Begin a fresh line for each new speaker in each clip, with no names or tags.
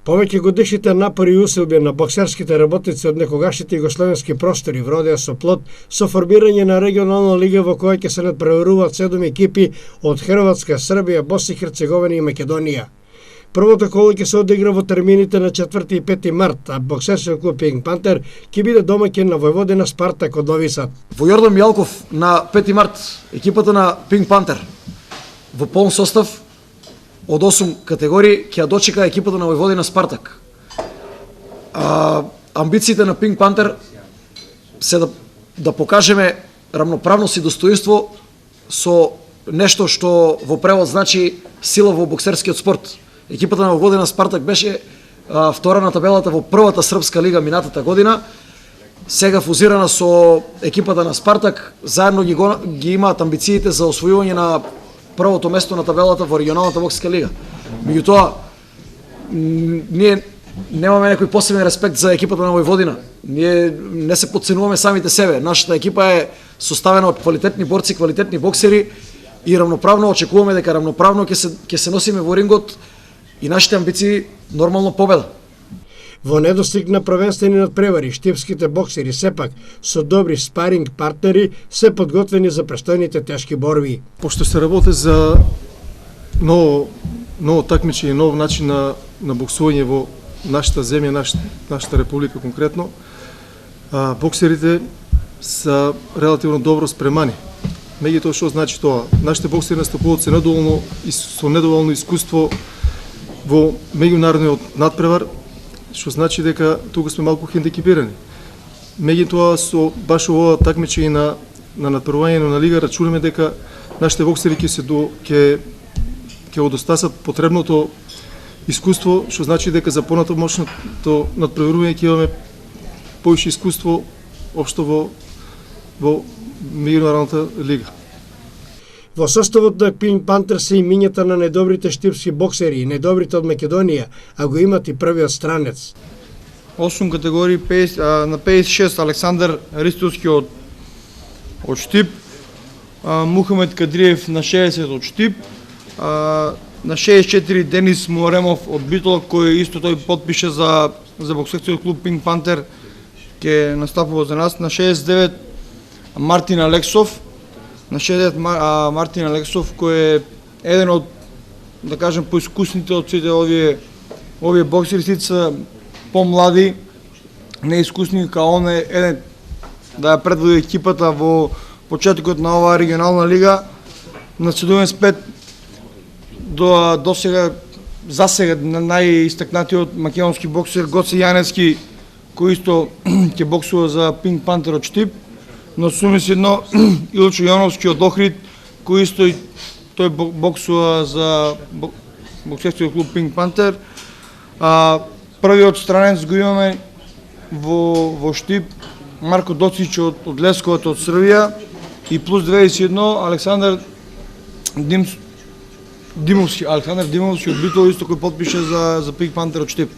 Повеќе годишните напори и усилби на боксерските работници од некогашните југословенски простори вродеа со плод со формирање на регионална лига во која ќе се надпреваруваат 7 екипи од Хрватска, Србија, Босна и Херцеговина и Македонија. Првото коло ќе се одигра во термините на 4 и 5 март, а боксерскиот клуб Пинк Пантер ќе биде домаќин на Војводина Спартак од Нови Сад.
Во Јордан Мијалков на 5 март екипата на Пинк Пантер во полн состав од 8 категории ќе ја дочека екипата на Војводина Спартак. Амбициите на Пинк Пантер се да покажеме рамноправност и достоинство со нешто што во превод значи сила во боксерскиот спорт. Екипата на Војводина Спартак беше втора на табелата во првата српска лига минатата година. Сега фузирана со екипата на Спартак, заедно ги имаат амбициите за освојување на првото место на табелата во регионалната боксерска лига. Меѓутоа, ние немаме некој посебен респект за екипата на Војводина. Ние не се подценуваме самите себе. Нашата екипа е составена од квалитетни борци, квалитетни боксери и рамноправно очекуваме дека рамноправно ќе се носиме во рингот и нашите амбиции нормално победа.
Во недостиг на првенствени надпревари, штипските боксери сепак со добри спаринг партнери се подготвени за престојните тешки борби.
Пошто се работи за ново такмичење, нов начин на боксување во нашата земја, нашата република конкретно, боксерите се релативно добро спремани. Меѓутоа што значи тоа? Нашите боксери настапуваат со недоволно искуство во меѓународниот надпревар, што значи дека тука сме малку хендикепирани. Меѓутоа со баш ова такмичење на надпревање на лига рачунаме дека нашите боксери ќе одостасат потребното искуство, што значи дека за понатамошното надпреварување ќе имаме повеќе искуство општо во меѓународната лига.
Во составот на Пинк Пантер се имињата на најдобрите штипски боксери и најдобрите од Македонија, а го имат и првиот странец.
8 категории, на 56 Александар Ристовски од Штип, Мухамед Кадриев на 60 од Штип, на 64 Денис Моремов од Битола, кој исто тој подпише за боксерскиот клуб Пинк Пантер, ќе настапува за нас. На 69 Мартин Алексов, на 60 Мартин Алексов, кој е еден од, да кажем, поискусните од сите овие боксери, сите се помлади, неискусни, као он е еден да ја предводи екипата во почетокот на оваа регионална лига. На 75 до сега, за сега најистакнатиот македонски боксер Гоце Јаневски, кој исто ќе боксува за Пинк Пантер од Штип. На 81 Илчо Јоновски од Охрид, кој исто тој боксува за боксерскиот клуб Пинк Пантер. Првиот странец го имаме во Штип, Марко Доцич од Лесковата од Србија, и плюс 21 Александар Димовски од Битола, исто кој подпише за Пинк Пантер од Штип.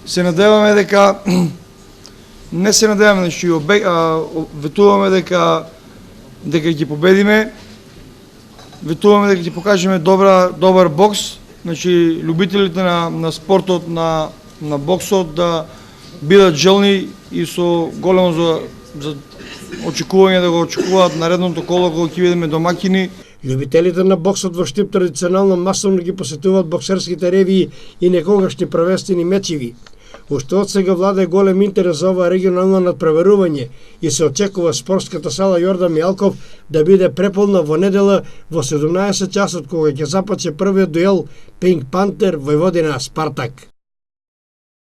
Се надеваме дека не се надеваме, значи ветуваме дека ќе победиме, ветуваме дека ќе покажеме добар бокс, значи љубителите на спортот, на боксот да бидат желни и со големо за очекување да го очекуваат наредното коло кога ќе бидеме домаќини.
Љубителите на боксот во Штип традиционално масовно ги посетуваат боксерските ревии и некогашни првенствени мечеви. Уште од сега владе голем интерес за ова регионално надпреварување и се очекува спортската сала Јордан Мијалков да биде преполна во недела во 17 часот кога ќе започне првиот дуел Пинк Пантер Војводина Спартак.